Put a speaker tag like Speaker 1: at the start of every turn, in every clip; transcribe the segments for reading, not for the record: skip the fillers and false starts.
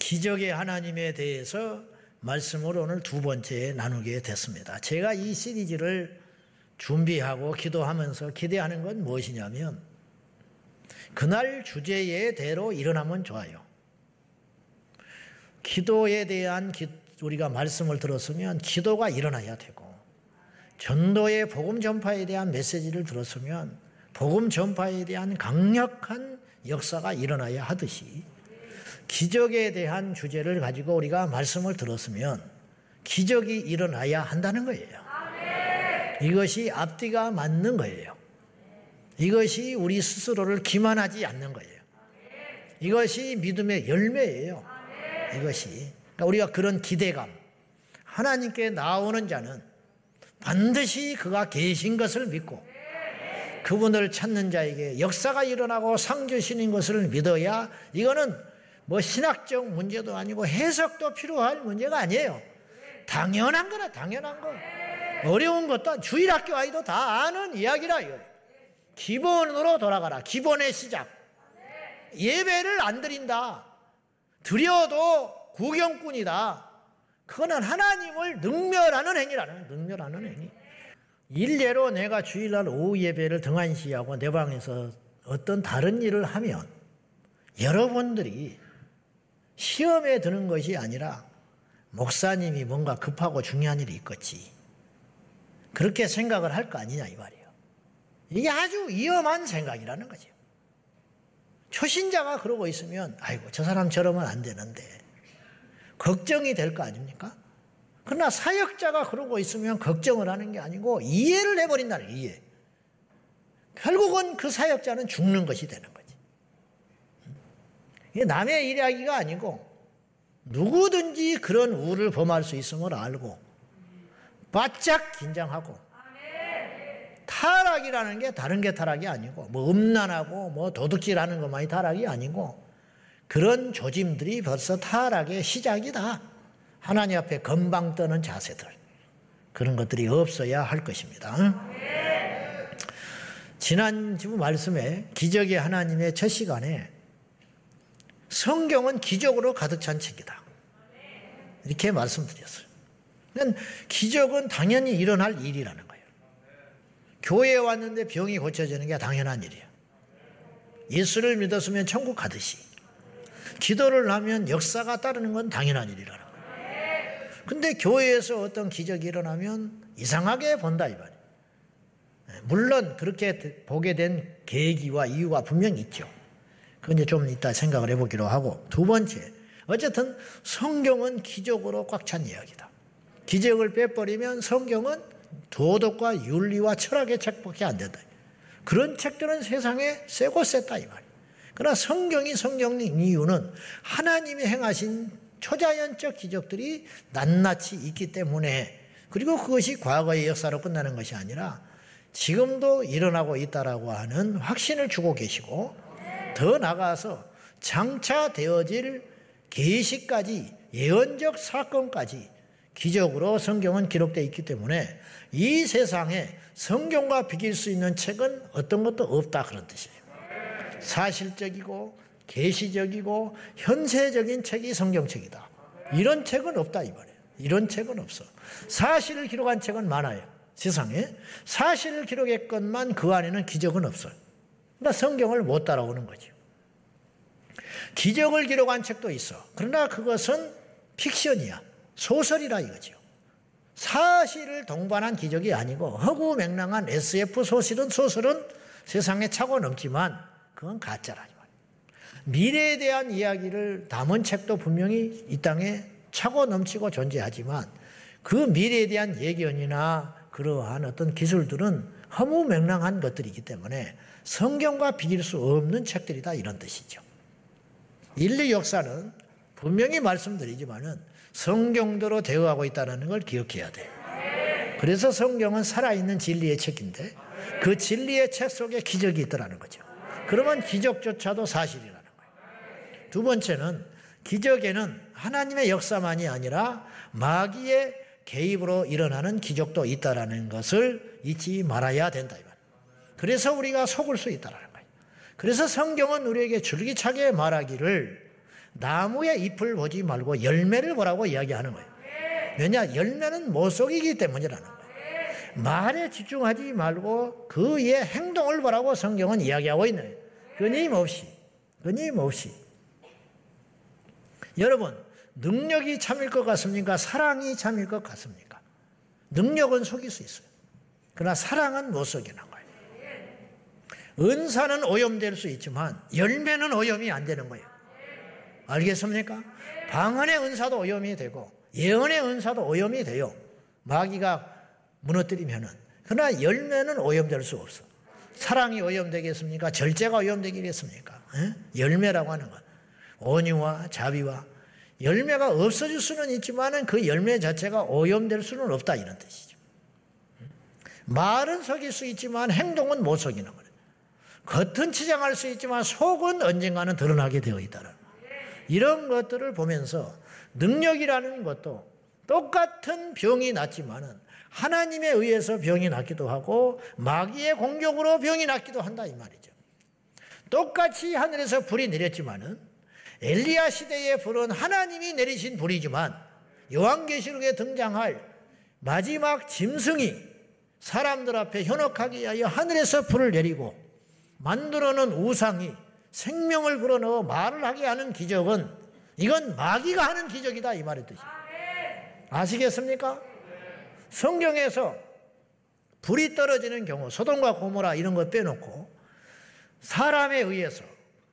Speaker 1: 기적의 하나님에 대해서 말씀을 오늘 두 번째 나누게 됐습니다. 제가 이 시리즈를 준비하고 기도하면서 기대하는 건 무엇이냐면 그날 주제에 대로 일어나면 좋아요. 기도에 대한 우리가 말씀을 들었으면 기도가 일어나야 되고, 전도의 복음 전파에 대한 메시지를 들었으면 복음 전파에 대한 강력한 역사가 일어나야 하듯이, 기적에 대한 주제를 가지고 우리가 말씀을 들었으면 기적이 일어나야 한다는 거예요. 이것이 앞뒤가 맞는 거예요. 이것이 우리 스스로를 기만하지 않는 거예요. 이것이 믿음의 열매예요. 이것이. 그러니까 우리가 그런 기대감, 하나님께 나오는 자는 반드시 그가 계신 것을 믿고 그분을 찾는 자에게 역사가 일어나고 상 주시는 것을 믿어야, 이거는 뭐 신학적 문제도 아니고 해석도 필요할 문제가 아니에요. 당연한 거라, 당연한 거. 어려운 것도 주일학교 아이도 다 아는 이야기라 이거예요. 기본으로 돌아가라. 기본의 시작. 예배를 안 드린다. 드려도 구경꾼이다. 그거는 하나님을 능멸하는 행위라는, 능멸하는 행위. 일례로 내가 주일날 오후 예배를 등한시하고 내 방에서 어떤 다른 일을 하면 여러분들이 시험에 드는 것이 아니라 목사님이 뭔가 급하고 중요한 일이 있겠지, 그렇게 생각을 할 거 아니냐 이 말이에요. 이게 아주 위험한 생각이라는 거죠. 초신자가 그러고 있으면 아이고 저 사람 저러면 안 되는데 걱정이 될 거 아닙니까? 그러나 사역자가 그러고 있으면 걱정을 하는 게 아니고 이해를 해버린다는, 이해. 결국은 그 사역자는 죽는 것이 되는 거지. 이게 남의 이야기가 아니고 누구든지 그런 우를 범할 수 있음을 알고 바짝 긴장하고, 타락이라는 게 다른 게 타락이 아니고 뭐 음란하고 뭐 도둑질하는 것만이 타락이 아니고 그런 조짐들이 벌써 타락의 시작이다. 하나님 앞에 건방 떠는 자세들, 그런 것들이 없어야 할 것입니다. 지난주 말씀에 기적의 하나님의 첫 시간에 성경은 기적으로 가득 찬 책이다, 이렇게 말씀드렸어요. 기적은 당연히 일어날 일이라는 거예요. 교회에 왔는데 병이 고쳐지는 게 당연한 일이에요. 예수를 믿었으면 천국 가듯이 기도를 하면 역사가 따르는 건 당연한 일이라는 거예요. 근데 교회에서 어떤 기적이 일어나면 이상하게 본다 이 말이에요. 물론 그렇게 보게 된 계기와 이유가 분명히 있죠. 그건 이제 좀 이따 생각을 해보기로 하고, 두 번째, 어쨌든 성경은 기적으로 꽉 찬 이야기다. 기적을 빼버리면 성경은 도덕과 윤리와 철학의 책밖에 안 된다. 그런 책들은 세상에 세고 셌다 이 말이에요. 그러나 성경이 성경인 이유는 하나님이 행하신 초자연적 기적들이 낱낱이 있기 때문에, 그리고 그것이 과거의 역사로 끝나는 것이 아니라 지금도 일어나고 있다라고 하는 확신을 주고 계시고, 더 나아가서 장차 되어질 계시까지, 예언적 사건까지 기적으로 성경은 기록되어 있기 때문에 이 세상에 성경과 비길 수 있는 책은 어떤 것도 없다, 그런 뜻이에요. 사실적이고 계시적이고 현세적인 책이 성경책이다. 이런 책은 없다 이 말이에요. 이런 책은 없어. 사실을 기록한 책은 많아요. 세상에 사실을 기록했건만 그 안에는 기적은 없어요. 그러니까 성경을 못 따라오는 거죠. 기적을 기록한 책도 있어. 그러나 그것은 픽션이야. 소설이라 이거죠. 사실을 동반한 기적이 아니고 허구맹랑한 SF 소설은 세상에 차고 넘지만 그건 가짜라. 미래에 대한 이야기를 담은 책도 분명히 이 땅에 차고 넘치고 존재하지만 그 미래에 대한 예견이나 그러한 어떤 기술들은 허무맹랑한 것들이기 때문에 성경과 비길 수 없는 책들이다, 이런 뜻이죠. 인류 역사는 분명히 말씀드리지만은 성경대로 대응하고 있다는 걸 기억해야 돼요. 그래서 성경은 살아있는 진리의 책인데 그 진리의 책 속에 기적이 있더라는 거죠. 그러면 기적조차도 사실이라는 거예요. 두 번째는 기적에는 하나님의 역사만이 아니라 마귀의 개입으로 일어나는 기적도 있다라는 것을 잊지 말아야 된다. 그래서 우리가 속을 수 있다라는 거예요. 그래서 성경은 우리에게 줄기차게 말하기를 나무의 잎을 보지 말고 열매를 보라고 이야기하는 거예요. 왜냐? 열매는 모속이기 때문이라는 거예요. 말에 집중하지 말고 그의 행동을 보라고 성경은 이야기하고 있는 거예요. 끊임없이. 여러분, 능력이 참일 것 같습니까? 사랑이 참일 것 같습니까? 능력은 속일 수 있어요. 그러나 사랑은 못 속이는 거예요. 은사는 오염될 수 있지만 열매는 오염이 안 되는 거예요. 알겠습니까? 방언의 은사도 오염이 되고 예언의 은사도 오염이 돼요. 마귀가 무너뜨리면은. 그러나 열매는 오염될 수 없어. 사랑이 오염되겠습니까? 절제가 오염되겠습니까? 열매라고 하는 것. 온유와 자비와 열매가 없어질 수는 있지만 그 열매 자체가 오염될 수는 없다 이런 뜻이죠. 말은 속일 수 있지만 행동은 못 속이는 거예요. 겉은 치장할 수 있지만 속은 언젠가는 드러나게 되어 있다는 이런 것들을 보면서 능력이라는 것도 똑같은 병이 낫지만은 하나님에 의해서 병이 낫기도 하고 마귀의 공격으로 병이 낫기도 한다 이 말이죠. 똑같이 하늘에서 불이 내렸지만은 엘리야 시대의 불은 하나님이 내리신 불이지만 요한계시록에 등장할 마지막 짐승이 사람들 앞에 현혹하기 위하여 하늘에서 불을 내리고 만들어 놓은 우상이 생명을 불어넣어 말을 하게 하는 기적은 이건 마귀가 하는 기적이다 이 말의 뜻이에요. 아시겠습니까? 성경에서 불이 떨어지는 경우 소돔과 고모라 이런 거 빼놓고 사람에 의해서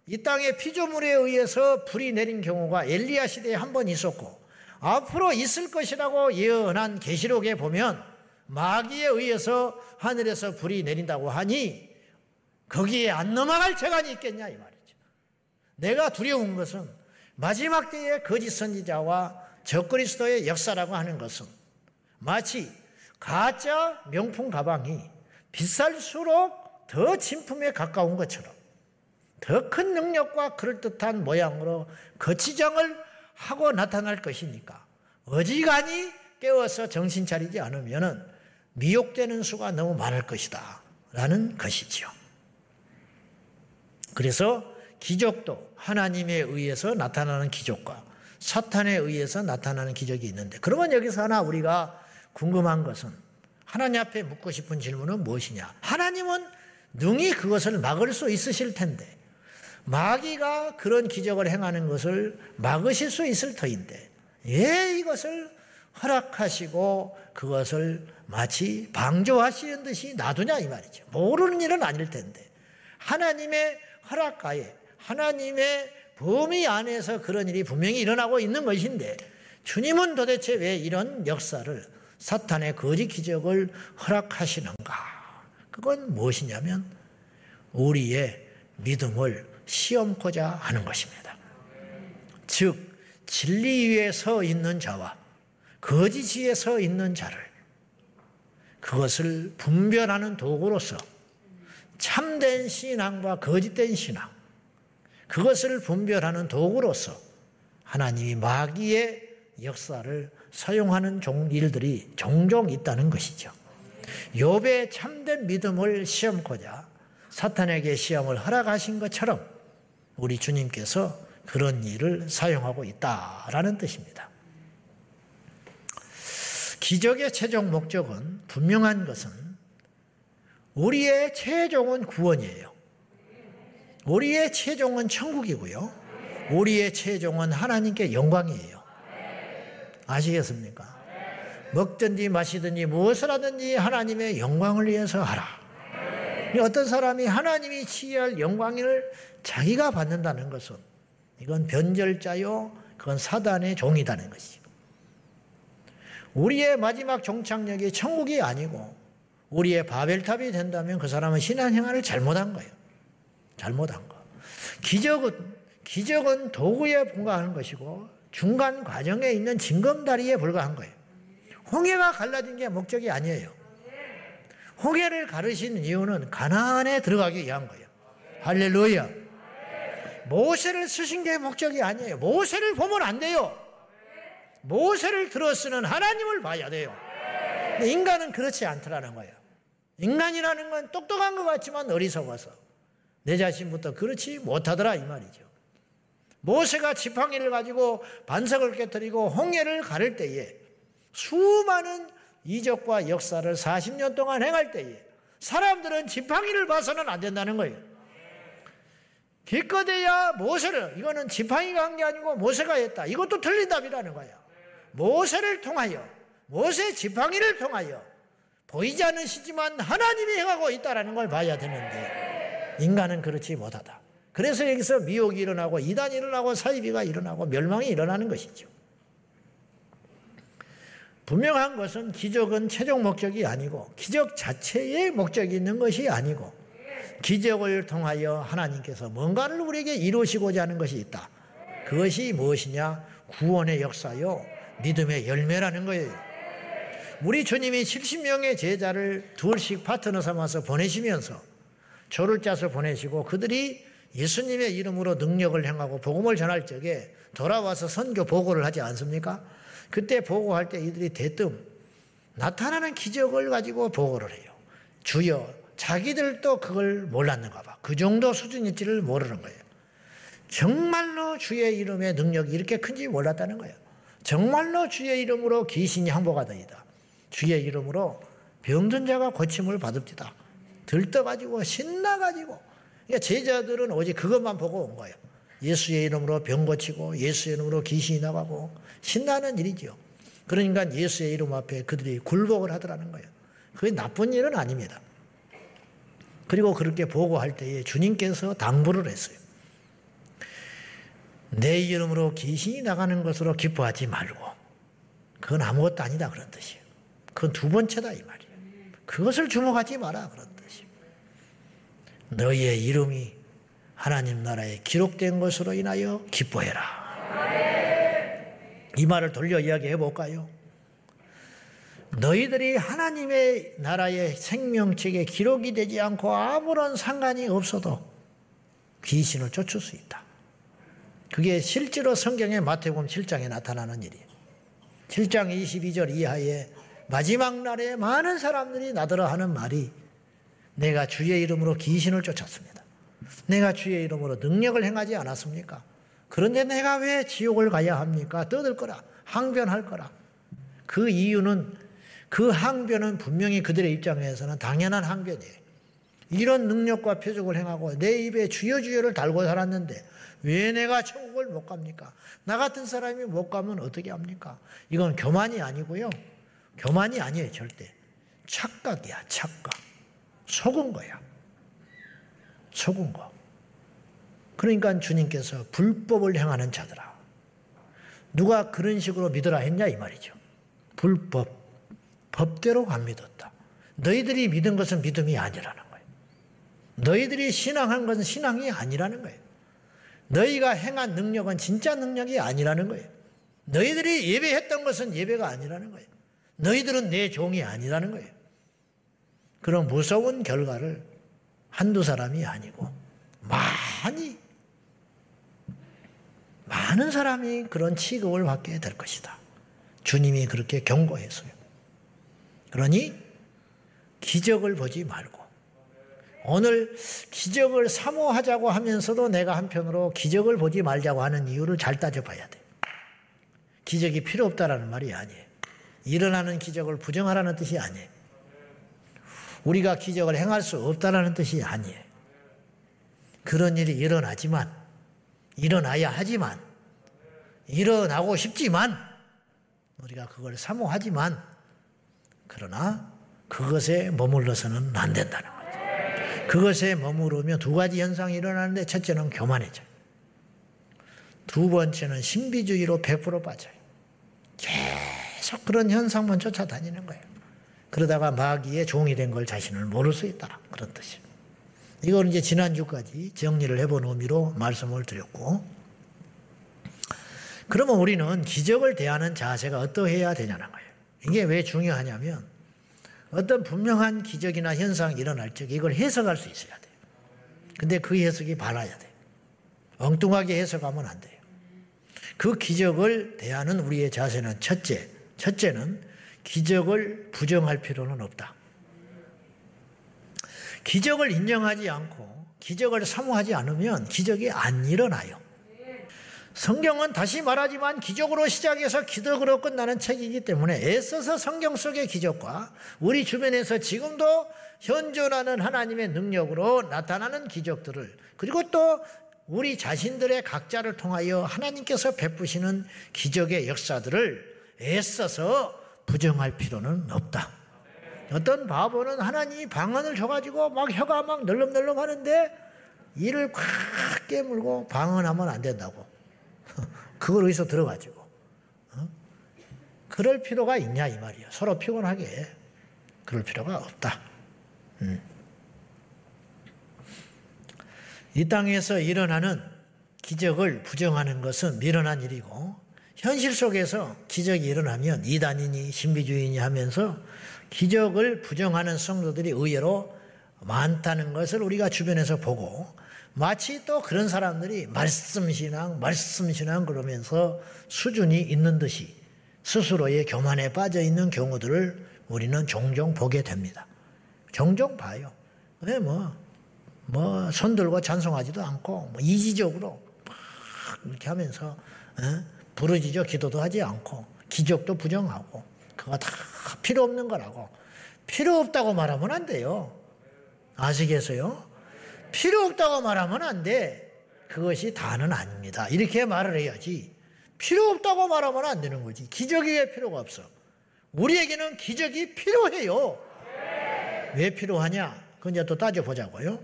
Speaker 1: 이 땅의 피조물에 의해서 불이 내린 경우가 엘리야 시대에 한 번 있었고 앞으로 있을 것이라고 예언한 계시록에 보면 마귀에 의해서 하늘에서 불이 내린다고 하니 거기에 안 넘어갈 재간이 있겠냐 이 말이죠. 내가 두려운 것은 마지막 때의 거짓 선지자와 적그리스도의 역사라고 하는 것은 마치 가짜 명품 가방이 비쌀수록 더 진품에 가까운 것처럼 더 큰 능력과 그럴듯한 모양으로 거치장을 하고 나타날 것이니까 어지간히 깨워서 정신 차리지 않으면 미혹되는 수가 너무 많을 것이다 라는 것이지요. 그래서 기적도 하나님에 의해서 나타나는 기적과 사탄에 의해서 나타나는 기적이 있는데 그러면 여기서 하나 우리가 궁금한 것은 하나님 앞에 묻고 싶은 질문은 무엇이냐? 하나님은 능히 그것을 막을 수 있으실 텐데 마귀가 그런 기적을 행하는 것을 막으실 수 있을 터인데 왜 이것을 허락하시고 그것을 마치 방조하시는 듯이 놔두냐 이 말이죠. 모르는 일은 아닐 텐데 하나님의 허락하에 하나님의 범위 안에서 그런 일이 분명히 일어나고 있는 것인데 주님은 도대체 왜 이런 역사를 사탄의 거짓 기적을 허락하시는가? 그건 무엇이냐면 우리의 믿음을 시험코자 하는 것입니다. 즉 진리 위에 서 있는 자와 거짓 위에 서 있는 자를 그것을 분별하는 도구로서 참된 신앙과 거짓된 신앙 그것을 분별하는 도구로서 하나님이 마귀의 역사를 사용하는 일들이 종종 있다는 것이죠. 욥의 참된 믿음을 시험코자 사탄에게 시험을 허락하신 것처럼 우리 주님께서 그런 일을 사용하고 있다라는 뜻입니다. 기적의 최종 목적은 분명한 것은 우리의 최종은 구원이에요. 우리의 최종은 천국이고요. 우리의 최종은 하나님께 영광이에요. 아시겠습니까? 먹든지 마시든지 무엇을 하든지 하나님의 영광을 위해서 하라. 어떤 사람이 하나님이 취할 영광을 자기가 받는다는 것은 이건 변절자요, 그건 사단의 종이라는 것이죠. 우리의 마지막 종착역이 천국이 아니고 우리의 바벨탑이 된다면 그 사람은 신앙생활을 잘못한 거예요. 잘못한 거. 기적은 도구에 불과한 것이고 중간 과정에 있는 징검다리에 불과한 거예요. 홍해가 갈라진 게 목적이 아니에요. 홍해를 가르신 이유는 가나안에 들어가기 위한 거예요. 할렐루야. 모세를 쓰신 게 목적이 아니에요. 모세를 보면 안 돼요. 모세를 들어쓰는 하나님을 봐야 돼요. 근데 인간은 그렇지 않더라는 거예요. 인간이라는 건 똑똑한 것 같지만 어리석어서 내 자신부터 그렇지 못하더라 이 말이죠. 모세가 지팡이를 가지고 반석을 깨뜨리고 홍해를 가를 때에 수많은 이적과 역사를 40년 동안 행할 때에 사람들은 지팡이를 봐서는 안 된다는 거예요. 기껏해야 모세를, 이거는 지팡이가 한 게 아니고 모세가 했다. 이것도 틀린 답이라는 거야. 모세를 통하여, 모세 지팡이를 통하여 보이지 않으시지만 하나님이 행하고 있다는 걸 봐야 되는데 인간은 그렇지 못하다. 그래서 여기서 미혹이 일어나고 이단이 일어나고 사이비가 일어나고 멸망이 일어나는 것이죠. 분명한 것은 기적은 최종 목적이 아니고 기적 자체의 목적이 있는 것이 아니고 기적을 통하여 하나님께서 뭔가를 우리에게 이루시고자 하는 것이 있다. 그것이 무엇이냐? 구원의 역사요, 믿음의 열매라는 거예요. 우리 주님이 70명의 제자를 둘씩 파트너 삼아서 보내시면서 조를 짜서 보내시고 그들이 예수님의 이름으로 능력을 행하고 복음을 전할 적에 돌아와서 선교 보고를 하지 않습니까? 그때 보고할 때 이들이 대뜸 나타나는 기적을 가지고 보고를 해요. 주여, 자기들도 그걸 몰랐는가 봐. 그 정도 수준일지를 모르는 거예요. 정말로 주의 이름의 능력이 이렇게 큰지 몰랐다는 거예요. 정말로 주의 이름으로 귀신이 항복하더이다. 주의 이름으로 병든 자가 고침을 받읍디다. 들떠가지고 신나가지고, 그러니까 제자들은 오직 그것만 보고 온 거예요. 예수의 이름으로 병 고치고 예수의 이름으로 귀신이 나가고 신나는 일이죠. 그러니까 예수의 이름 앞에 그들이 굴복을 하더라는 거예요. 그게 나쁜 일은 아닙니다. 그리고 그렇게 보고할 때에 주님께서 당부를 했어요. 내 이름으로 귀신이 나가는 것으로 기뻐하지 말고 그건 아무것도 아니다 그런 뜻이에요. 그건 두 번째다 이 말이에요. 그것을 주목하지 마라 그런 뜻이에요. 너희의 이름이 하나님 나라에 기록된 것으로 인하여 기뻐해라. 이 말을 돌려 이야기해 볼까요? 너희들이 하나님의 나라의 생명책에 기록이 되지 않고 아무런 상관이 없어도 귀신을 쫓을 수 있다. 그게 실제로 성경의 마태복음 7장에 나타나는 일이에요. 7장 22절 이하에 마지막 날에 많은 사람들이 나더러 하는 말이 내가 주의 이름으로 귀신을 쫓았습니다. 내가 주의 이름으로 능력을 행하지 않았습니까? 그런데 내가 왜 지옥을 가야 합니까? 떠들 거라. 항변할 거라. 그 이유는 그 항변은 분명히 그들의 입장에서는 당연한 항변이에요. 이런 능력과 표적을 행하고 내 입에 주여 주여를 달고 살았는데 왜 내가 천국을 못 갑니까? 나 같은 사람이 못 가면 어떻게 합니까? 이건 교만이 아니고요. 교만이 아니에요, 절대. 착각이야, 착각. 속은 거야. 속은 거. 그러니까 주님께서 불법을 행하는 자들아. 누가 그런 식으로 믿으라 했냐 이 말이죠. 불법. 법대로 안 믿었다. 너희들이 믿은 것은 믿음이 아니라는 거예요. 너희들이 신앙한 것은 신앙이 아니라는 거예요. 너희가 행한 능력은 진짜 능력이 아니라는 거예요. 너희들이 예배했던 것은 예배가 아니라는 거예요. 너희들은 내 종이 아니라는 거예요. 그런 무서운 결과를 한두 사람이 아니고 많은 사람이 그런 취급을 받게 될 것이다. 주님이 그렇게 경고했어요. 그러니 기적을 보지 말고 오늘 기적을 사모하자고 하면서도 내가 한편으로 기적을 보지 말자고 하는 이유를 잘 따져봐야 돼. 기적이 필요 없다라는 말이 아니에요. 일어나는 기적을 부정하라는 뜻이 아니에요. 우리가 기적을 행할 수 없다라는 뜻이 아니에요. 그런 일이 일어나지만, 일어나야 하지만, 일어나고 싶지만, 우리가 그걸 사모하지만, 그러나 그것에 머물러서는 안 된다는 거죠. 그것에 머무르면 두 가지 현상이 일어나는데 첫째는 교만해져요. 두 번째는 신비주의로 100% 빠져요. 계속 그런 현상만 쫓아다니는 거예요. 그러다가 마귀의 종이 된 걸 자신을 모를 수 있다. 그런 뜻이에요. 이걸 이제 지난주까지 정리를 해본 의미로 말씀을 드렸고, 그러면 우리는 기적을 대하는 자세가 어떠해야 되냐는 거예요. 이게 왜 중요하냐면 어떤 분명한 기적이나 현상이 일어날 적에 이걸 해석할 수 있어야 돼요. 근데 그 해석이 바라야 돼요. 엉뚱하게 해석하면 안 돼요. 그 기적을 대하는 우리의 자세는 첫째는 기적을 부정할 필요는 없다. 기적을 인정하지 않고 기적을 사모하지 않으면 기적이 안 일어나요. 성경은 다시 말하지만 기적으로 시작해서 기적으로 끝나는 책이기 때문에 애써서 성경 속의 기적과 우리 주변에서 지금도 현존하는 하나님의 능력으로 나타나는 기적들을, 그리고 또 우리 자신들의 각자를 통하여 하나님께서 베푸시는 기적의 역사들을 애써서 부정할 필요는 없다. 어떤 바보는 하나님이 방언을 줘가지고 막 혀가 막 널렁널렁 하는데 이를 꽉 깨물고 방언하면 안 된다고. 그걸 어디서 들어가지고. 그럴 필요가 있냐 이 말이야. 서로 피곤하게 그럴 필요가 없다. 이 땅에서 일어나는 기적을 부정하는 것은 미련한 일이고, 현실 속에서 기적이 일어나면 이단이니 신비주의니 하면서 기적을 부정하는 성도들이 의외로 많다는 것을 우리가 주변에서 보고, 마치 또 그런 사람들이 말씀신앙 그러면서 수준이 있는 듯이 스스로의 교만에 빠져 있는 경우들을 우리는 종종 보게 됩니다. 종종 봐요. 근데 손 들고 찬송하지도 않고, 이지적으로 막 이렇게 하면서, 부르짖어 기도도 하지 않고, 기적도 부정하고, 그거 다 필요 없는 거라고. 필요 없다고 말하면 안 돼요. 아시겠어요? 필요 없다고 말하면 안 돼. 그것이 다는 아닙니다. 이렇게 말을 해야지. 필요 없다고 말하면 안 되는 거지. 기적이 왜 필요가 없어? 우리에게는 기적이 필요해요. 왜 필요하냐? 그건 이제 또 따져보자고요.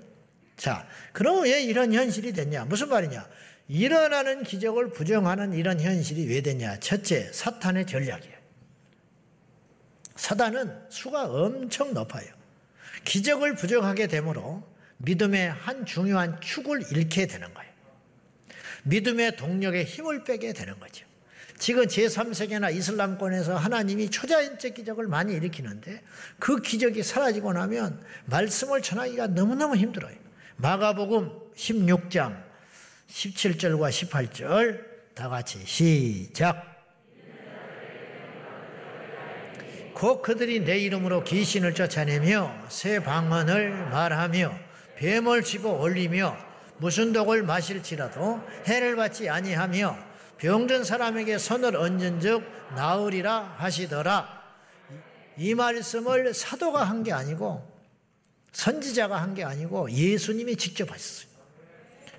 Speaker 1: 자, 그럼 왜 이런 현실이 됐냐? 무슨 말이냐? 일어나는 기적을 부정하는 이런 현실이 왜 됐냐? 첫째, 사탄의 전략이에요. 사단은 수가 엄청 높아요. 기적을 부정하게 되므로 믿음의 한 중요한 축을 잃게 되는 거예요. 믿음의 동력에 힘을 빼게 되는 거죠. 지금 제3세계나 이슬람권에서 하나님이 초자연적 기적을 많이 일으키는데 그 기적이 사라지고 나면 말씀을 전하기가 너무너무 힘들어요. 마가복음 16장 17절과 18절 다 같이 시작. 곧 그들이 내 이름으로 귀신을 쫓아내며 새 방언을 말하며 뱀을 집어 올리며 무슨 독을 마실지라도 해를 받지 아니하며 병든 사람에게 손을 얹은즉 나으리라 하시더라. 이 말씀을 사도가 한 게 아니고 선지자가 한 게 아니고 예수님이 직접 하셨어요.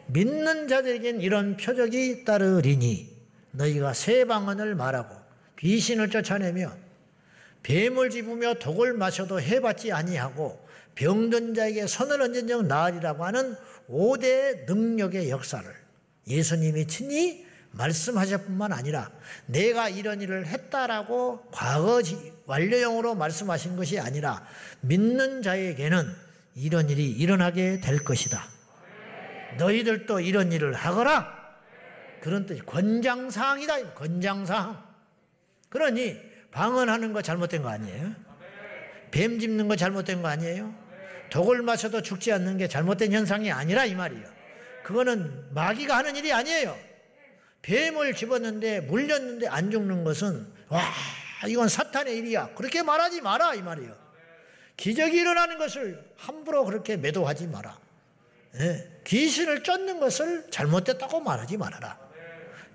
Speaker 1: 믿는 자들에겐 이런 표적이 따르리니 너희가 새 방언을 말하고 귀신을 쫓아내며 뱀을 집으며 독을 마셔도 해받지 아니하고 병든 자에게 손을 얹은 즉 나으리라고 하는 5대 능력의 역사를 예수님이 친히 말씀하실 뿐만 아니라 내가 이런 일을 했다라고 과거 완료형으로 말씀하신 것이 아니라 믿는 자에게는 이런 일이 일어나게 될 것이다. 너희들도 이런 일을 하거라. 그런 뜻이 권장사항이다. 권장사항. 그러니 방언하는 거 잘못된 거 아니에요? 뱀 짚는 거 잘못된 거 아니에요? 독을 마셔도 죽지 않는 게 잘못된 현상이 아니라 이 말이에요. 그거는 마귀가 하는 일이 아니에요. 뱀을 집었는데 물렸는데 안 죽는 것은 와 이건 사탄의 일이야. 그렇게 말하지 마라 이 말이에요. 기적이 일어나는 것을 함부로 그렇게 매도하지 마라. 귀신을 쫓는 것을 잘못됐다고 말하지 말아라.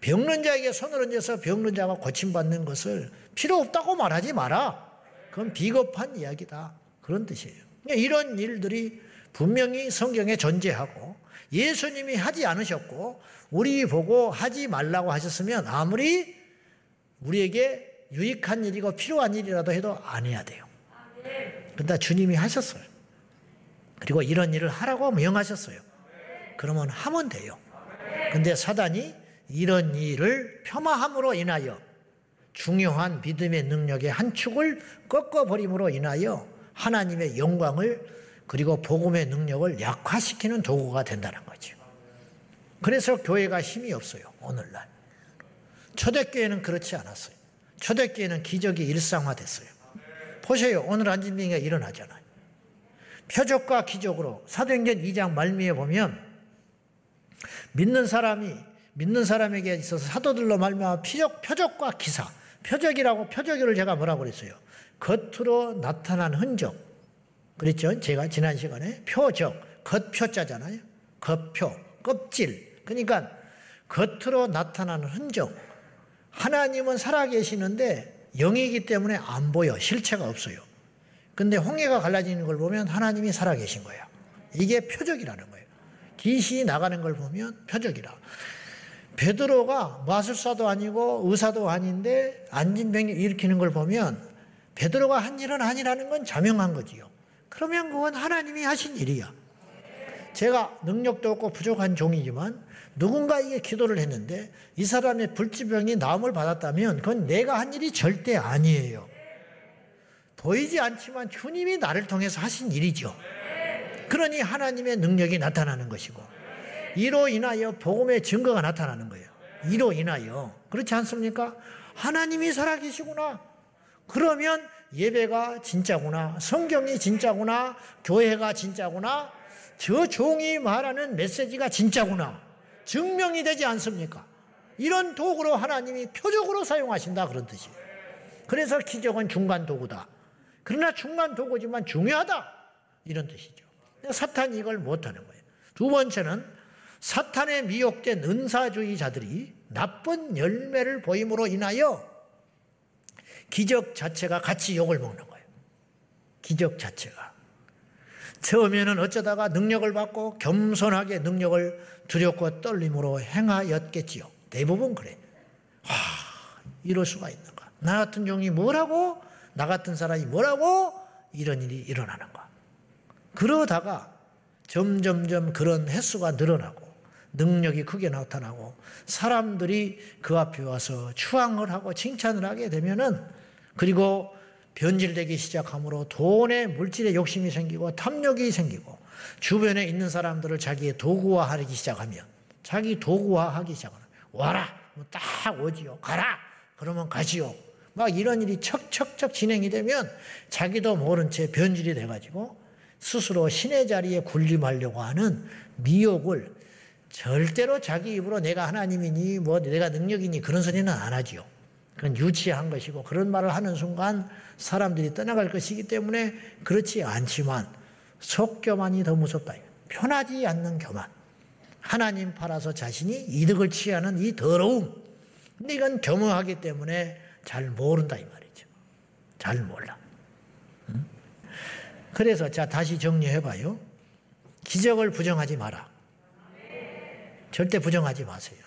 Speaker 1: 병든 자에게 손을 얹어서 병든 자가 고침받는 것을 필요 없다고 말하지 마라. 그건 비겁한 이야기다. 그런 뜻이에요. 이런 일들이 분명히 성경에 존재하고 예수님이 하지 않으셨고 우리 보고 하지 말라고 하셨으면 아무리 우리에게 유익한 일이고 필요한 일이라도 해도 안 해야 돼요. 그런데 주님이 하셨어요. 그리고 이런 일을 하라고 명하셨어요. 그러면 하면 돼요. 그런데 사단이 이런 일을 폄하함으로 인하여 중요한 믿음의 능력의 한 축을 꺾어버림으로 인하여 하나님의 영광을 그리고 복음의 능력을 약화시키는 도구가 된다는 거죠. 그래서 교회가 힘이 없어요. 오늘날. 초대교회는 그렇지 않았어요. 초대교회는 기적이 일상화됐어요. 보세요. 오늘 안진병이가 일어나잖아요. 표적과 기적으로 사도행전 2장 말미에 보면 믿는 사람에게 있어서 사도들로 말미암아 표적과 기사, 표적을 제가 뭐라고 그랬어요? 겉으로 나타난 흔적. 그랬죠? 제가 지난 시간에 표적, 겉표자잖아요. 겉표, 껍질. 그러니까 겉으로 나타나는 흔적. 하나님은 살아계시는데 영이기 때문에 안 보여. 실체가 없어요. 근데 홍해가 갈라지는 걸 보면 하나님이 살아계신 거예요. 이게 표적이라는 거예요. 귀신이 나가는 걸 보면 표적이라. 베드로가 마술사도 아니고 의사도 아닌데 안진병 일으키는 걸 보면 베드로가 한 일은 아니라는 건 자명한 거지요. 그러면 그건 하나님이 하신 일이야. 제가 능력도 없고 부족한 종이지만 누군가에게 기도를 했는데 이 사람의 불치병이 나음을 받았다면 그건 내가 한 일이 절대 아니에요. 보이지 않지만 주님이 나를 통해서 하신 일이죠. 그러니 하나님의 능력이 나타나는 것이고 이로 인하여 복음의 증거가 나타나는 거예요. 이로 인하여. 그렇지 않습니까? 하나님이 살아계시구나. 그러면 예배가 진짜구나. 성경이 진짜구나. 교회가 진짜구나. 저 종이 말하는 메시지가 진짜구나. 증명이 되지 않습니까? 이런 도구로 하나님이 표적으로 사용하신다 그런 뜻이에요. 그래서 기적은 중간 도구다. 그러나 중간 도구지만 중요하다. 이런 뜻이죠. 사탄이 이걸 못하는 거예요. 두 번째는 사탄에 미혹된 은사주의자들이 나쁜 열매를 보임으로 인하여 기적 자체가 같이 욕을 먹는 거예요. 기적 자체가. 처음에는 어쩌다가 능력을 받고 겸손하게 능력을 두렵고 떨림으로 행하였겠지요. 대부분 그래. 이럴 수가 있는가. 나 같은 종이 뭐라고? 나 같은 사람이 뭐라고? 이런 일이 일어나는가. 그러다가 점점점 그런 횟수가 늘어나고 능력이 크게 나타나고 사람들이 그 앞에 와서 추앙을 하고 칭찬을 하게 되면은 그리고 변질되기 시작하므로 돈에 물질에 욕심이 생기고 탐욕이 생기고 주변에 있는 사람들을 자기의 도구화하기 시작하면 자기 도구화하기 시작하면 와라 딱 오지요. 가라 그러면 가지요. 막 이런 일이 척척척 진행이 되면 자기도 모른 채 변질이 돼가지고 스스로 신의 자리에 군림하려고 하는 미혹을 절대로 자기 입으로 내가 하나님이니 뭐 내가 능력이니 그런 소리는 안 하지요. 그건 유치한 것이고 그런 말을 하는 순간 사람들이 떠나갈 것이기 때문에 그렇지 않지만 속교만이 더 무섭다. 편하지 않는 교만. 하나님 팔아서 자신이 이득을 취하는 이 더러움. 근데 이건 겸허하기 때문에 잘 모른다 이 말이죠. 잘 몰라. 그래서 자 다시 정리해봐요. 기적을 부정하지 마라. 절대 부정하지 마세요.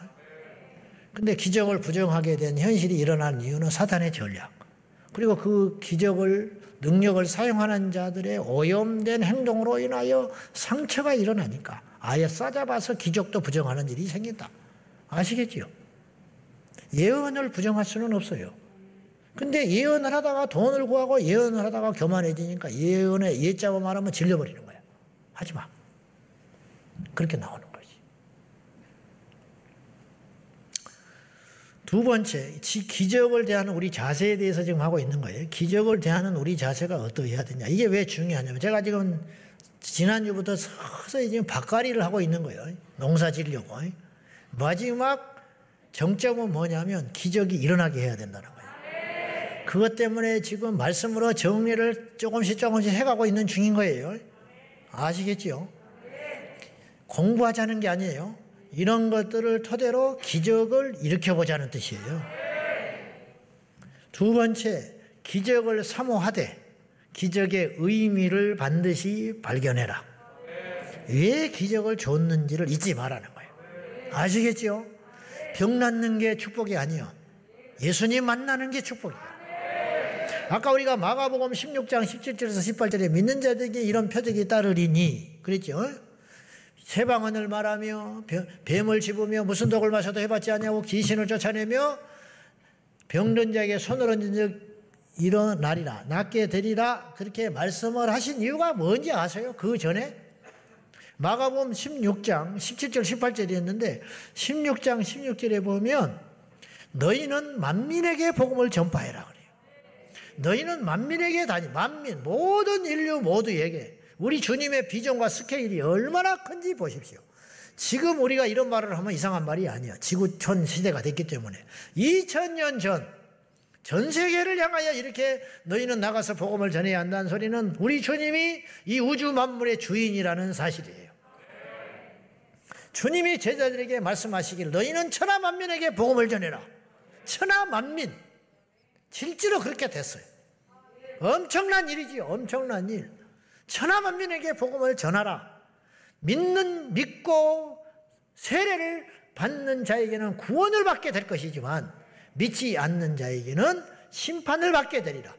Speaker 1: 근데 기적을 부정하게 된 현실이 일어나는 이유는 사탄의 전략. 그리고 그 기적을 능력을 사용하는 자들의 오염된 행동으로 인하여 상처가 일어나니까 아예 싸잡아서 기적도 부정하는 일이 생긴다. 아시겠지요? 예언을 부정할 수는 없어요. 근데 예언을 하다가 돈을 구하고 예언을 하다가 교만해지니까 예언에 예자고 말하면 질려버리는 거야. 하지 마. 그렇게 나오는 거지. 두 번째, 기적을 대하는 우리 자세에 대해서 지금 하고 있는 거예요. 기적을 대하는 우리 자세가 어떠해야 되냐. 이게 왜 중요하냐면 제가 지금 지난주부터 서서히 지금 밭갈이를 하고 있는 거예요. 농사 지으려고. 마지막 정점은 뭐냐면 기적이 일어나게 해야 된다는 거예요. 그것 때문에 지금 말씀으로 정리를 조금씩 해가고 있는 중인 거예요. 아시겠지요? 공부하자는 게 아니에요. 이런 것들을 토대로 기적을 일으켜보자는 뜻이에요. 두 번째, 기적을 사모하되 기적의 의미를 반드시 발견해라. 왜 기적을 줬는지를 잊지 말라는 거예요. 아시겠죠? 병 낫는 게 축복이 아니에요. 예수님 만나는 게 축복이에요. 아까 우리가 마가복음 16장 17절에서 18절에 믿는 자들에게 이런 표적이 따르리니 그랬죠? 세방언을 말하며 뱀을 집으며 무슨 독을 마셔도 해봤지 않냐고 귀신을 쫓아내며 병든 자에게 손을 얹은 적 일어나리라 낫게 되리라 그렇게 말씀을 하신 이유가 뭔지 아세요? 그 전에 마가복음 16장 17절 18절이었는데 16장 16절에 보면 너희는 만민에게 복음을 전파해라 그래요. 너희는 만민에게 만민 모든 인류 모두에게 우리 주님의 비전과 스케일이 얼마나 큰지 보십시오. 지금 우리가 이런 말을 하면 이상한 말이 아니야. 지구촌 시대가 됐기 때문에 2000년 전 세계를 향하여 이렇게 너희는 나가서 복음을 전해야 한다는 소리는 우리 주님이 이 우주 만물의 주인이라는 사실이에요. 주님이 제자들에게 말씀하시길 너희는 천하 만민에게 복음을 전해라. 천하 만민. 실제로 그렇게 됐어요. 엄청난 일이지요. 엄청난 일. 천하 만민에게 복음을 전하라. 믿고 세례를 받는 자에게는 구원을 받게 될 것이지만 믿지 않는 자에게는 심판을 받게 되리라.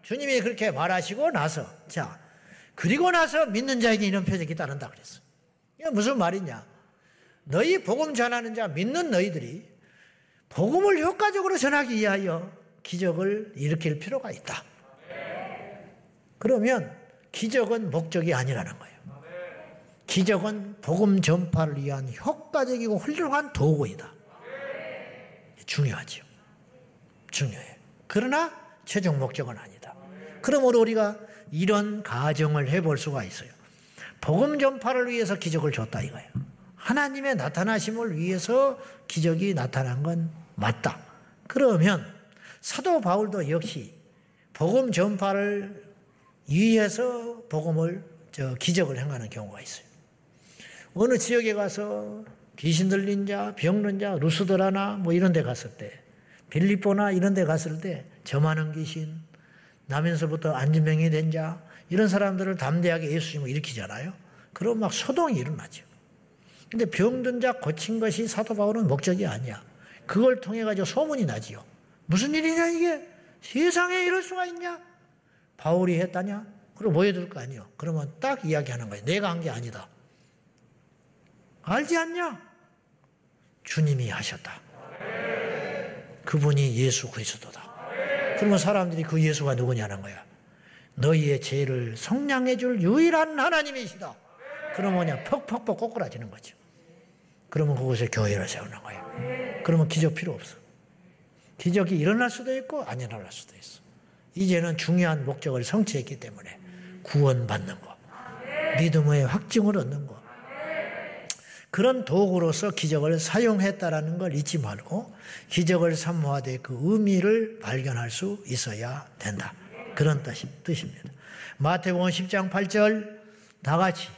Speaker 1: 주님이 그렇게 말하시고 나서 그리고 나서 믿는 자에게 이런 표적이 따른다 그랬어. 이게 무슨 말이냐? 너희 복음 전하는 자 믿는 너희들이 복음을 효과적으로 전하기 위하여 기적을 일으킬 필요가 있다. 그러면 기적은 목적이 아니라는 거예요. 기적은 복음 전파를 위한 효과적이고 훌륭한 도구이다. 중요하죠. 중요해. 그러나 최종 목적은 아니다. 그러므로 우리가 이런 가정을 해볼 수가 있어요. 복음 전파를 위해서 기적을 줬다 이거예요. 하나님의 나타나심을 위해서 기적이 나타난 건 맞다. 그러면 사도 바울도 역시 복음 전파를 위해서 기적을 행하는 경우가 있어요. 어느 지역에 가서 귀신 들린 자, 병든 자, 루스드라나 이런 데 갔을 때, 빌립보나 이런 데 갔을 때 점하는 귀신, 나면서부터 안진병이 된 자, 이런 사람들을 담대하게 예수님을 일으키잖아요. 그럼 막 소동이 일어나죠. 근데 병든 자 고친 것이 사도 바울은 목적이 아니야. 그걸 통해 가지고 소문이 나지요. 무슨 일이냐 이게? 세상에 이럴 수가 있냐? 바울이 했다냐? 그럼 모여들 거 아니에요. 그러면 딱 이야기하는 거예요. 내가 한 게 아니다. 알지 않냐? 주님이 하셨다. 그분이 예수 그리스도다. 그러면 사람들이 그 예수가 누구냐는 거야. 너희의 죄를 성량해 줄 유일한 하나님이시다. 그러면 뭐냐? 퍽퍽퍽 꼬꾸라지는 거죠. 그러면 그곳에 교회를 세우는 거예요. 그러면 기적 필요 없어. 기적이 일어날 수도 있고 안 일어날 수도 있어. 이제는 중요한 목적을 성취했기 때문에 구원받는 거, 믿음의 확증을 얻는 거, 그런 도구로서 기적을 사용했다라는 걸 잊지 말고 기적을 사모하되 그 의미를 발견할 수 있어야 된다. 그런 뜻입니다. 마태복음 10장 8절 다 같이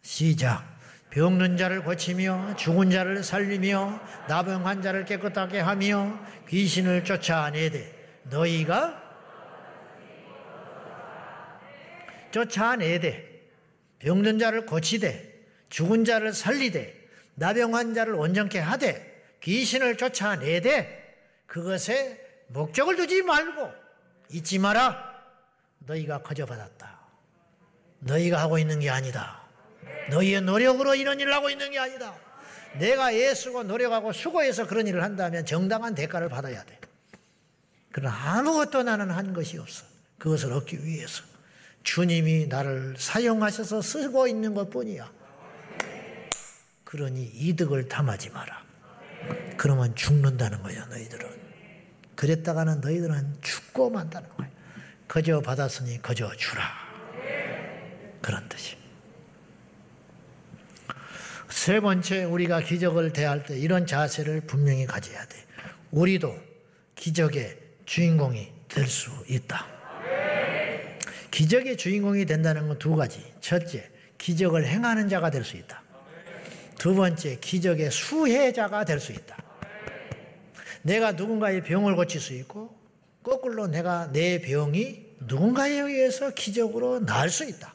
Speaker 1: 시작. 병든 자를 고치며 죽은 자를 살리며 나병한 자를 깨끗하게 하며 귀신을 쫓아내되 너희가 쫓아내되 병든 자를 고치되 죽은 자를 살리되 나병한 자를 온전케 하되 귀신을 쫓아내되 그것에 목적을 두지 말고 잊지 마라. 너희가 거저 받았다. 너희가 하고 있는 게 아니다. 너희의 노력으로 이런 일을 하고 있는 게 아니다. 내가 애쓰고 노력하고 수고해서 그런 일을 한다면 정당한 대가를 받아야 돼. 그러나 아무것도 나는 한 것이 없어. 그것을 얻기 위해서 주님이 나를 사용하셔서 쓰고 있는 것뿐이야. 그러니 이득을 탐하지 마라. 그러면 죽는다는 거야 너희들은. 그랬다가는 너희들은 죽고 만다는 거야. 거저 받았으니 거저 주라. 그런 뜻이. 세 번째, 우리가 기적을 대할 때 이런 자세를 분명히 가져야 돼. 우리도 기적의 주인공이 될 수 있다. 기적의 주인공이 된다는 건 두 가지. 첫째, 기적을 행하는 자가 될 수 있다. 두 번째, 기적의 수혜자가 될 수 있다. 내가 누군가의 병을 고칠 수 있고 거꾸로 내가 내 병이 누군가에 의해서 기적으로 나을 수 있다.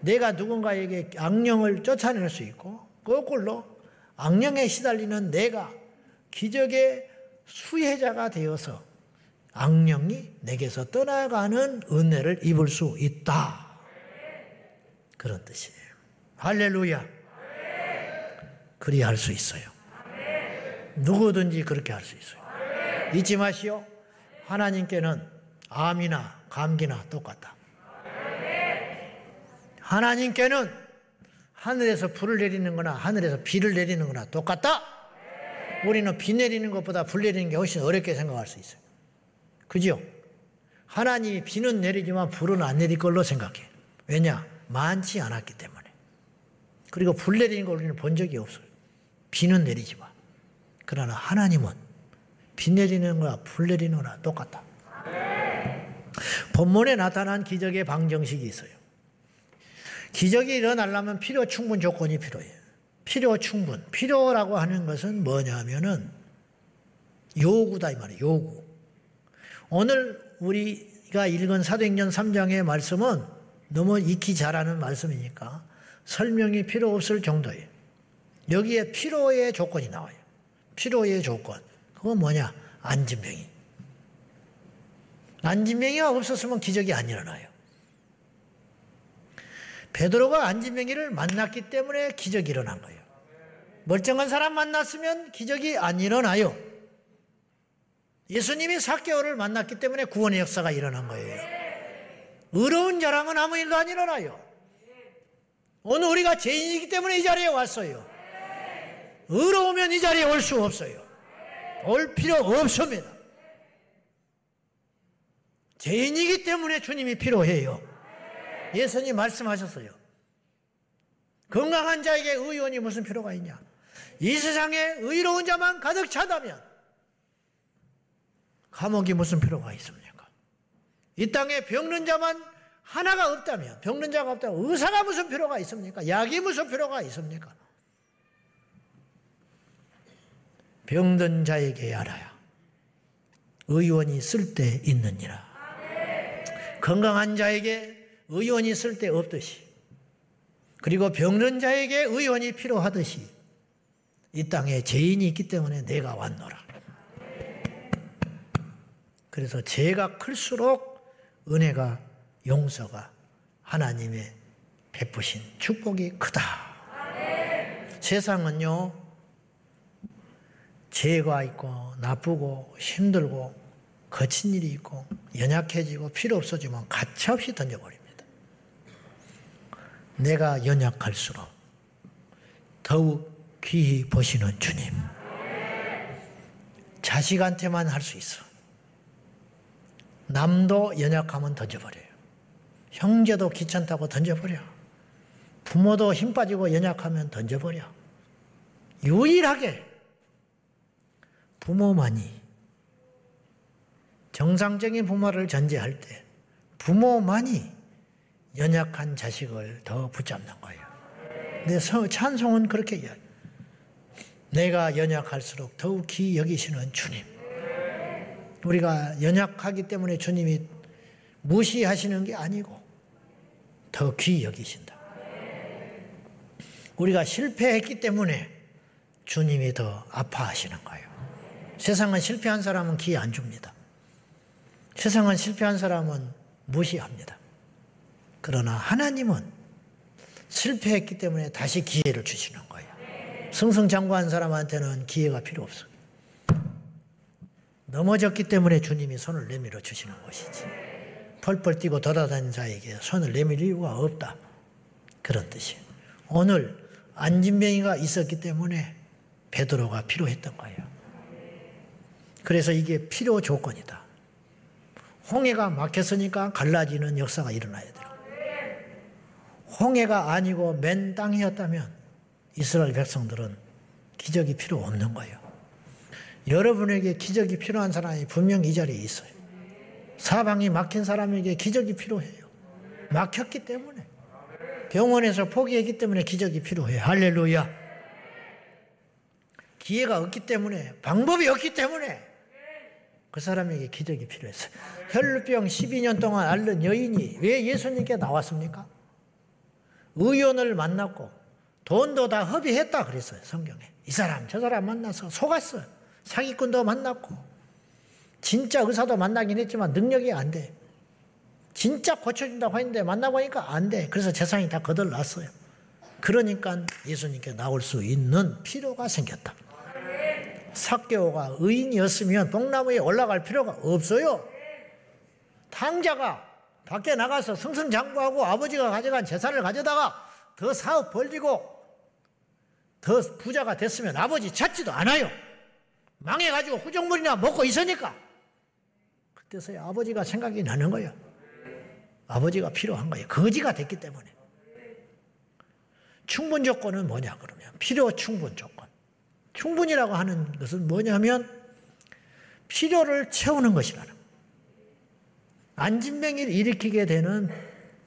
Speaker 1: 내가 누군가에게 악령을 쫓아낼 수 있고 거꾸로 악령에 시달리는 내가 기적의 수혜자가 되어서 악령이 내게서 떠나가는 은혜를 입을 수 있다. 그런 뜻이에요. 할렐루야. 그리할 수 있어요. 누구든지 그렇게 할 수 있어요. 잊지 마시오. 하나님께는 암이나 감기나 똑같다. 하나님께는 하늘에서 불을 내리는 거나 하늘에서 비를 내리는 거나 똑같다. 우리는 비 내리는 것보다 불 내리는 게 훨씬 어렵게 생각할 수 있어요. 그죠? 하나님이 비는 내리지만 불은 안 내릴 걸로 생각해. 왜냐? 많지 않았기 때문에. 그리고 불 내리는 걸 우리는 본 적이 없어요. 비는 내리지만. 그러나 하나님은 비 내리는 거나 불 내리는 거나 똑같다. 본문에 나타난 기적의 방정식이 있어요. 기적이 일어나려면 필요 충분 조건이 필요해요. 필요 충분. 필요라고 하는 것은 뭐냐면은 요구다 이 말이에요. 요구. 오늘 우리가 읽은 사도행전 3장의 말씀은 너무 익히 잘하는 말씀이니까 설명이 필요 없을 정도예요. 여기에 필요의 조건이 나와요. 필요의 조건. 그건 뭐냐? 안진병이. 안진병이가 없었으면 기적이 안 일어나요. 베드로가 안진병이를 만났기 때문에 기적이 일어난 거예요. 멀쩡한 사람 만났으면 기적이 안 일어나요. 예수님이 삭개오를 만났기 때문에 구원의 역사가 일어난 거예요. 의로운 자랑은 아무 일도 안 일어나요. 오늘 우리가 죄인이기 때문에 이 자리에 왔어요. 의로우면 이 자리에 올 수 없어요. 올 필요 없습니다. 죄인이기 때문에 주님이 필요해요. 예수님 말씀하셨어요. 건강한 자에게 의원이 무슨 필요가 있냐? 이 세상에 의로운 자만 가득 차다면 감옥이 무슨 필요가 있습니까? 이 땅에 병든 자만 하나가 없다면, 병든 자가 없다면 의사가 무슨 필요가 있습니까? 약이 무슨 필요가 있습니까? 병든 자에게 알아야 의원이 쓸데 있느니라. 건강한 자에게 의원이 쓸데 없듯이, 그리고 병든 자에게 의원이 필요하듯이 이 땅에 죄인이 있기 때문에 내가 왔노라. 그래서 죄가 클수록 은혜가, 용서가, 하나님의 베푸신 축복이 크다. 세상은요, 죄가 있고 나쁘고 힘들고 거친 일이 있고 연약해지고 필요 없어지면 가차없이 던져버립니다. 내가 연약할수록 더욱 귀히 보시는 주님. 자식한테만 할 수 있어. 남도 연약하면 던져버려요. 형제도 귀찮다고 던져버려. 부모도 힘 빠지고 연약하면 던져버려. 유일하게 부모만이, 정상적인 부모를 전제할 때 부모만이 연약한 자식을 더 붙잡는 거예요. 근데 찬송은 그렇게 이야기해요. 내가 연약할수록 더욱 귀히 여기시는 주님. 우리가 연약하기 때문에 주님이 무시하시는 게 아니고 더 귀히 여기신다. 우리가 실패했기 때문에 주님이 더 아파하시는 거예요. 세상은 실패한 사람은 기회 안 줍니다. 세상은 실패한 사람은 무시합니다. 그러나 하나님은 실패했기 때문에 다시 기회를 주시는 거예요. 승승장구한 사람한테는 기회가 필요 없어요. 넘어졌기 때문에 주님이 손을 내밀어 주시는 것이지, 펄펄 뛰고 돌아다니는 자에게 손을 내밀 이유가 없다. 그런 뜻이에요. 오늘 안진병이가 있었기 때문에 베드로가 필요했던 거예요. 그래서 이게 필요 조건이다. 홍해가 막혔으니까 갈라지는 역사가 일어나야 돼요. 홍해가 아니고 맨 땅이었다면 이스라엘 백성들은 기적이 필요 없는 거예요. 여러분에게 기적이 필요한 사람이 분명 이 자리에 있어요. 사방이 막힌 사람에게 기적이 필요해요. 막혔기 때문에, 병원에서 포기했기 때문에 기적이 필요해요. 할렐루야. 기회가 없기 때문에, 방법이 없기 때문에 그 사람에게 기적이 필요했어요. 혈루병 12년 동안 앓는 여인이 왜 예수님께 나왔습니까? 의원을 만났고 돈도 다 허비했다 그랬어요. 성경에. 이 사람 저 사람 만나서 속았어요. 사기꾼도 만났고 진짜 의사도 만나긴 했지만 능력이 안 돼. 진짜 고쳐준다고 했는데 만나보니까 안 돼. 그래서 재산이 다 거덜났어요. 그러니까 예수님께 나올 수 있는 필요가 생겼다. 삭개오가 의인이었으면 뽕나무에 올라갈 필요가 없어요. 탕자가 밖에 나가서 승승장구하고 아버지가 가져간 재산을 가져다가 더 사업 벌리고 더 부자가 됐으면 아버지 찾지도 않아요. 망해가지고 후정물이나 먹고 있으니까. 그때서야 아버지가 생각이 나는 거예요. 아버지가 필요한 거예요. 거지가 됐기 때문에. 충분 조건은 뭐냐 그러면 필요 충분 조건. 충분이라고 하는 것은 뭐냐면 필요를 채우는 것이라는 거예요. 안진병을 일으키게 되는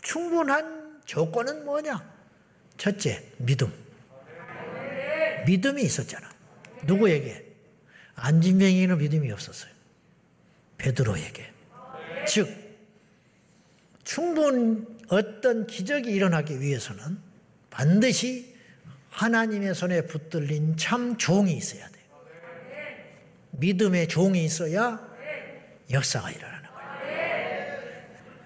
Speaker 1: 충분한 조건은 뭐냐? 첫째, 믿음. 믿음이 있었잖아. 누구에게? 안진뱅이는 믿음이 없었어요. 베드로에게. 즉 충분 어떤 기적이 일어나기 위해서는 반드시 하나님의 손에 붙들린 참 종이 있어야 돼요. 믿음의 종이 있어야 역사가 일어나는 거예요.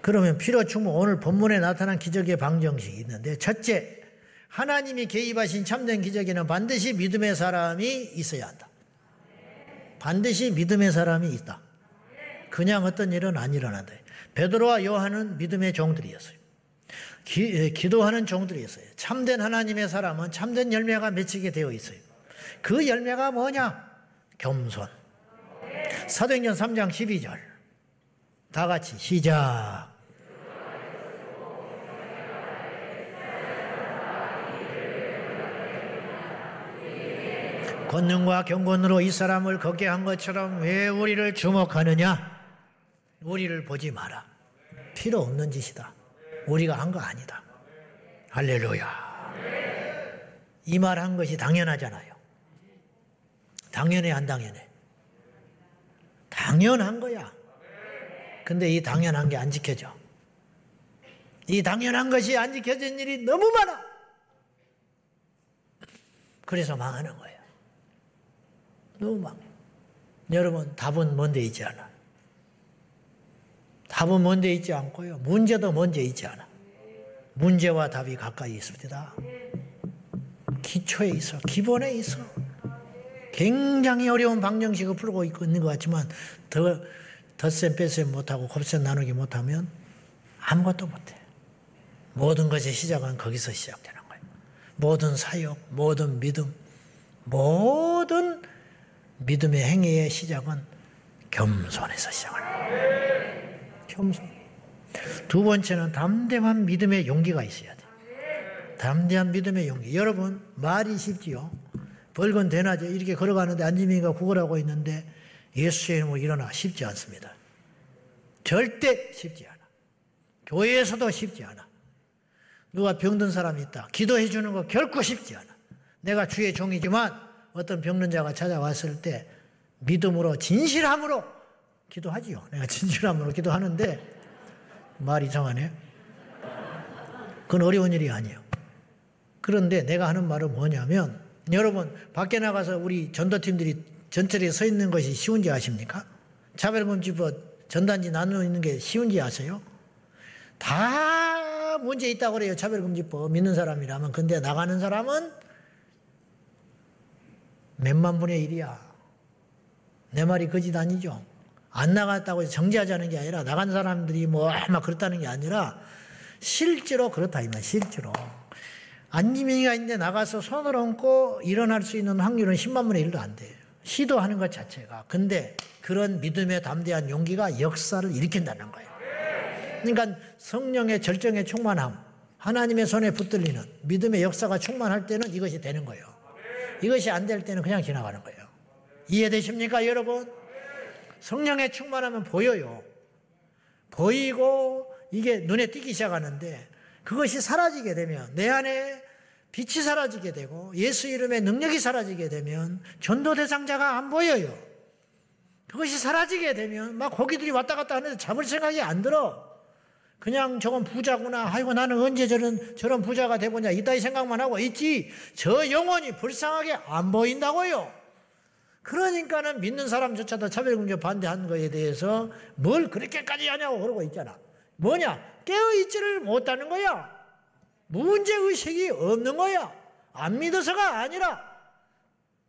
Speaker 1: 그러면 필요 충분 오늘 본문에 나타난 기적의 방정식이 있는데, 첫째, 하나님이 개입하신 참된 기적에는 반드시 믿음의 사람이 있어야 한다. 반드시 믿음의 사람이 있다. 그냥 어떤 일은 안 일어난다. 베드로와 요한은 믿음의 종들이었어요. 기도하는 종들이었어요. 참된 하나님의 사람은 참된 열매가 맺히게 되어 있어요. 그 열매가 뭐냐? 겸손. 사도행전 3장 12절 다 같이 시작. 권능과 경건으로 이 사람을 걷게 한 것처럼 왜 우리를 주목하느냐? 우리를 보지 마라. 필요 없는 짓이다. 우리가 한 거 아니다. 할렐루야. 이 말 한 것이 당연하잖아요. 당연해 안 당연해? 당연한 거야. 근데 이 당연한 게 안 지켜져. 이 당연한 것이 안 지켜진 일이 너무 많아. 그래서 망하는 거예요. 너무 망해. 여러분, 답은 먼데 있지 않아. 답은 먼데 있지 않고요. 문제도 먼데 있지 않아. 문제와 답이 가까이 있습니다. 기초에 있어. 기본에 있어. 굉장히 어려운 방정식을 풀고 있는 것 같지만 덧셈 뺄셈 못하고 곱셈 나누기 못하면 아무것도 못해. 모든 것의 시작은 거기서 시작되는 거예요. 모든 사역, 모든 믿음, 모든 믿음의 행위의 시작은 겸손에서 시작하는 거예요. 겸손. 두 번째는 담대한 믿음의 용기가 있어야 돼. 담대한 믿음의 용기. 여러분, 말이 쉽지요. 벌건 대낮에 이렇게 걸어가는데 안지민이가 구걸하고 있는데 예수의 이름으로 일어나. 쉽지 않습니다. 절대 쉽지 않아. 교회에서도 쉽지 않아. 누가 병든 사람이 있다. 기도해 주는 거 결코 쉽지 않아. 내가 주의 종이지만 어떤 병든 자가 찾아왔을 때 믿음으로 진실함으로 기도하지요. 내가 진실함으로 기도하는데 말 이상하네. 그건 어려운 일이 아니에요. 그런데 내가 하는 말은 뭐냐면, 여러분 밖에 나가서 우리 전도팀들이 전철에 서 있는 것이 쉬운지 아십니까? 차별금지법 전단지 나누는 게 쉬운지 아세요? 다 문제 있다고 그래요. 차별금지법 믿는 사람이라면. 근데 나가는 사람은 몇만 분의 1이야. 내 말이 거짓 아니죠? 안 나갔다고 해서 정죄하자는 게 아니라, 나간 사람들이 뭐 막 그렇다는 게 아니라 실제로 그렇다 이 말. 실제로 안지명이가 있는데 나가서 손을 얹고 일어날 수 있는 확률은 10만 분의 1도 안 돼요. 시도하는 것 자체가. 근데 그런 믿음에 담대한 용기가 역사를 일으킨다는 거예요. 그러니까 성령의 절정의 충만함, 하나님의 손에 붙들리는 믿음의 역사가 충만할 때는 이것이 되는 거예요. 이것이 안 될 때는 그냥 지나가는 거예요. 이해되십니까, 여러분? 성령의 충만하면 보여요. 보이고 이게 눈에 띄기 시작하는데, 그것이 사라지게 되면, 내 안에 빛이 사라지게 되고 예수 이름의 능력이 사라지게 되면 전도 대상자가 안 보여요. 그것이 사라지게 되면 막 거기들이 왔다 갔다 하는데 잡을 생각이 안 들어. 그냥 저건 부자구나. 아이고 나는 언제 저런 부자가 되보냐. 이따위 생각만 하고 있지. 저 영혼이 불쌍하게 안 보인다고요. 그러니까는 믿는 사람조차도 차별금지 반대한 거에 대해서 뭘 그렇게까지 하냐고 그러고 있잖아. 뭐냐? 깨어있지를 못하는 거야. 문제의식이 없는 거야. 안 믿어서가 아니라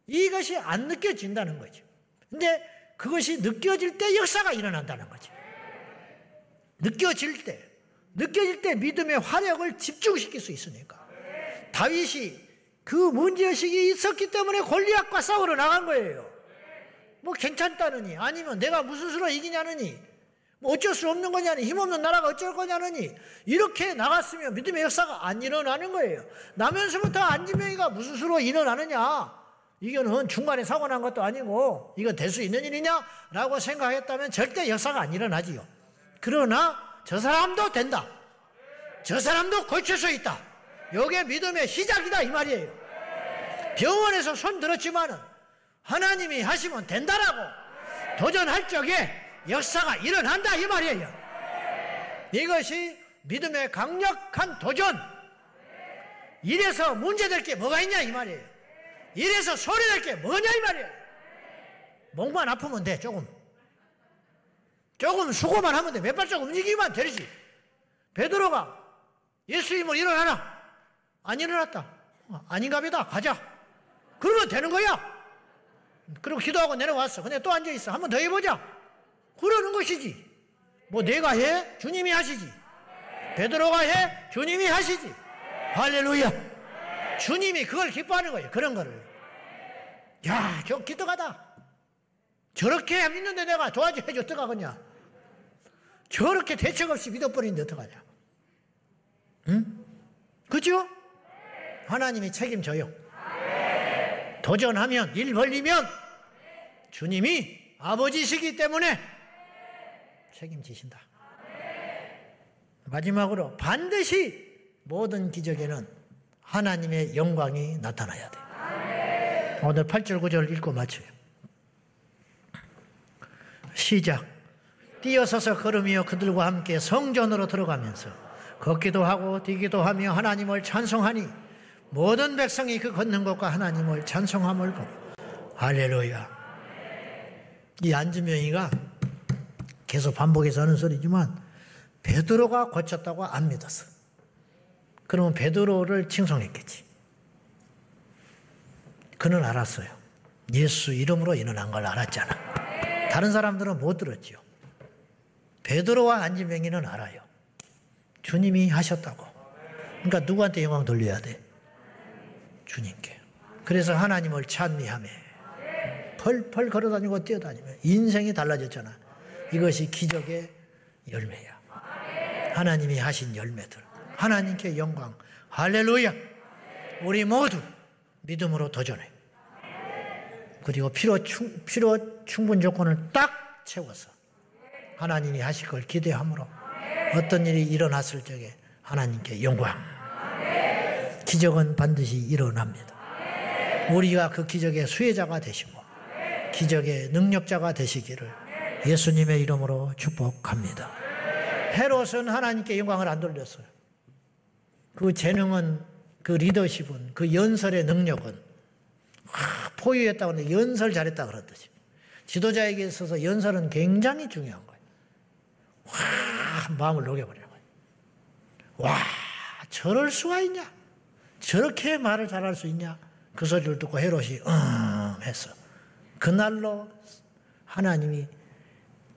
Speaker 1: 이것이 안 느껴진다는 거지. 근데 그것이 느껴질 때 역사가 일어난다는 거지. 느껴질 때 믿음의 화력을 집중시킬 수 있으니까. 다윗이 그 문제의식이 있었기 때문에 골리앗과 싸우러 나간 거예요. 뭐 괜찮다느니, 아니면 내가 무슨 수로 이기냐느니, 뭐 어쩔 수 없는 거냐니, 힘없는 나라가 어쩔 거냐느니, 이렇게 나갔으면 믿음의 역사가 안 일어나는 거예요. 나면서부터 안지명이가 무슨 수로 일어나느냐, 이거는 중간에 사고 난 것도 아니고 이건 될 수 있는 일이냐 라고 생각했다면 절대 역사가 안 일어나지요. 그러나 저 사람도 된다, 저 사람도 고칠 수 있다, 이게 믿음의 시작이다 이 말이에요. 병원에서 손 들었지만은 하나님이 하시면 된다라고 도전할 적에 역사가 일어난다 이 말이에요. 이것이 믿음의 강력한 도전. 이래서 문제될 게 뭐가 있냐 이 말이에요. 이래서 소리낼 게 뭐냐 이 말이에요. 목만 아프면 돼. 조금 수고만 하면 돼. 몇 발짝 움직이기만 되지. 베드로가 예수님을 일어나라. 안 일어났다. 아닌가 보다. 가자. 그러면 되는 거야. 그리고 기도하고 내려왔어. 근데 또 앉아있어. 한번 더 해보자. 그러는 것이지. 뭐 내가 해? 주님이 하시지. 베드로가 해? 주님이 하시지. 할렐루야. 주님이 그걸 기뻐하는 거예요. 그런 거를. 야, 저 기특하다. 저렇게 믿는데 내가 도와줘야지 어떡하겠냐. 저렇게 대책 없이 믿어버리는데 어떡하냐. 응? 그죠? 하나님이 책임져요. 도전하면, 일 벌리면 주님이 아버지시기 때문에 책임지신다. 마지막으로 반드시 모든 기적에는 하나님의 영광이 나타나야 돼. 오늘 8절 9절 읽고 마쳐요. 시작. 뛰어서서 걸으며 그들과 함께 성전으로 들어가면서 걷기도 하고 뛰기도 하며 하나님을 찬송하니 모든 백성이 그 걷는 것과 하나님을 찬송함을 보고. 할렐루야. 이 안지명이가 계속 반복해서 하는 소리지만 베드로가 고쳤다고 안 믿었어. 그러면 베드로를 칭송했겠지. 그는 알았어요. 예수 이름으로 일어난 걸 알았잖아. 다른 사람들은 못 들었지요. 베드로와 안지명이는 알아요. 주님이 하셨다고. 그러니까 누구한테 영광 돌려야 돼? 주님께. 그래서 하나님을 찬미하며 펄펄 걸어다니고 뛰어다니며 인생이 달라졌잖아. 이것이 기적의 열매야. 하나님이 하신 열매들. 하나님께 영광. 할렐루야. 우리 모두 믿음으로 도전해. 그리고 필요 충분 조건을 딱 채워서 하나님이 하실 걸 기대함으로 어떤 일이 일어났을 적에 하나님께 영광. 기적은 반드시 일어납니다. 우리가 그 기적의 수혜자가 되시고 기적의 능력자가 되시기를 예수님의 이름으로 축복합니다. 헤롯은 하나님께 영광을 안 돌렸어요. 그 재능은, 그 리더십은, 그 연설의 능력은 포유했다고 하는데 연설 잘했다 그러듯이 지도자에게 있어서 연설은 굉장히 중요한 거예요. 마음을 녹여버리는 거예요. 와, 저럴 수가 있냐? 저렇게 말을 잘할 수 있냐? 그 소리를 듣고 헤롯이 했어. 그날로 하나님이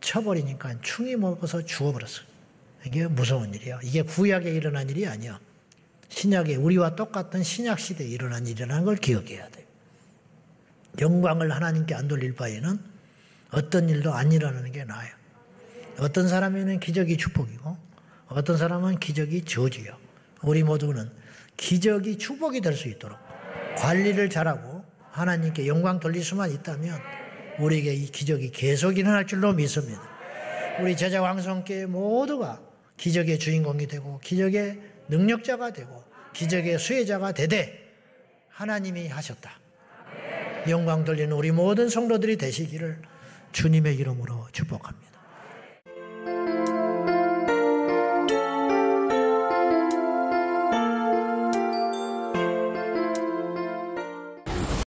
Speaker 1: 쳐버리니까 충이 먹어서 죽어버렸어요. 이게 무서운 일이야. 이게 구약에 일어난 일이 아니야. 신약에 우리와 똑같은 신약 시대에 일어난 일이라는 걸 기억해야 돼요. 영광을 하나님께 안 돌릴 바에는 어떤 일도 안 일어나는 게 나아요. 어떤 사람에는 기적이 축복이고 어떤 사람은 기적이 저주요. 우리 모두는 기적이 축복이 될 수 있도록 관리를 잘하고 하나님께 영광 돌릴 수만 있다면 우리에게 이 기적이 계속 일어날 줄로 믿습니다. 우리 제자 왕성교회 모두가 기적의 주인공이 되고 기적의 능력자가 되고 기적의 수혜자가 되되 하나님이 하셨다. 영광 돌리는 우리 모든 성도들이 되시기를 주님의 이름으로 축복합니다.